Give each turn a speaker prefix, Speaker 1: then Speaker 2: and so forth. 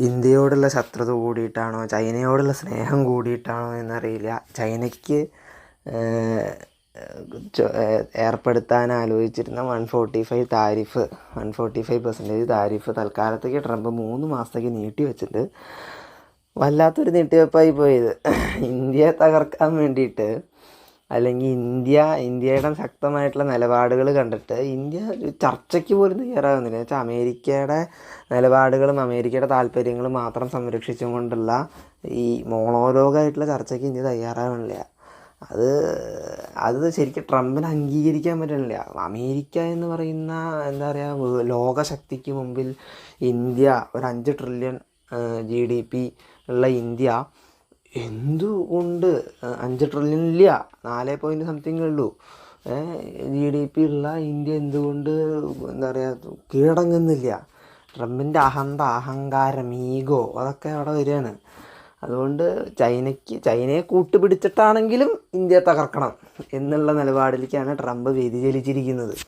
Speaker 1: ഇന്ത്യയോടുള്ള ശത്രുത കൂടിയിട്ടാണോ ചൈനയോടുള്ള സ്നേഹം കൂടിയിട്ടാണോ എന്നറിയില്ല. ചൈനയ്ക്ക് ഏർപ്പെടുത്താൻ ആലോചിച്ചിരുന്ന 145% താരിഫ് തൽക്കാലത്തേക്ക് ട്രംപ് 3 മാസത്തേക്ക് നീട്ടി വെച്ചിട്ട് വല്ലാത്തൊരു നീട്ടിവെപ്പായി പോയത്. ഇന്ത്യയെ തകർക്കാൻ വേണ്ടിയിട്ട്, അല്ലെങ്കിൽ ഇന്ത്യയുടെ ശക്തമായിട്ടുള്ള നിലപാടുകൾ കണ്ടിട്ട് ഇന്ത്യ ചർച്ചയ്ക്ക് പോലും തയ്യാറാകുന്നില്ല. എന്ന് വെച്ചാൽ അമേരിക്കയുടെ നിലപാടുകളും അമേരിക്കയുടെ താല്പര്യങ്ങളും മാത്രം സംരക്ഷിച്ചും കൊണ്ടുള്ള ഈ മോണോലോഗായിട്ടുള്ള ചർച്ചയ്ക്ക് ഇന്ത്യ തയ്യാറാകുന്നില്ല. അത് ശരിക്കും ട്രംപിന് അംഗീകരിക്കാൻ പറ്റുന്നില്ല. അമേരിക്ക എന്ന് പറയുന്ന എന്താ പറയുക, ലോകശക്തിക്ക് മുമ്പിൽ ഇന്ത്യ ഒരു 5 ട്രില്യൺ GDP ഉള്ള ഇന്ത്യ എന്തുകൊണ്ട് 5 ട്രില്യൺ ഇല്ല, 4 പോയിൻറ്റ് സംതിങ് ഉള്ളൂ GDP ഉള്ള ഇന്ത്യ എന്തുകൊണ്ട് എന്താ പറയുക കീഴടങ്ങുന്നില്ല? ട്രംപിൻ്റെ അഹങ്കാരം, ഈഗോ അതൊക്കെ അവിടെ വരികയാണ്. അതുകൊണ്ട് ചൈനയെ കൂട്ടുപിടിച്ചിട്ടാണെങ്കിലും ഇന്ത്യയെ തകർക്കണം എന്നുള്ള നിലപാടിലേക്കാണ് ട്രംപ് വ്യതിചലിച്ചിരിക്കുന്നത്.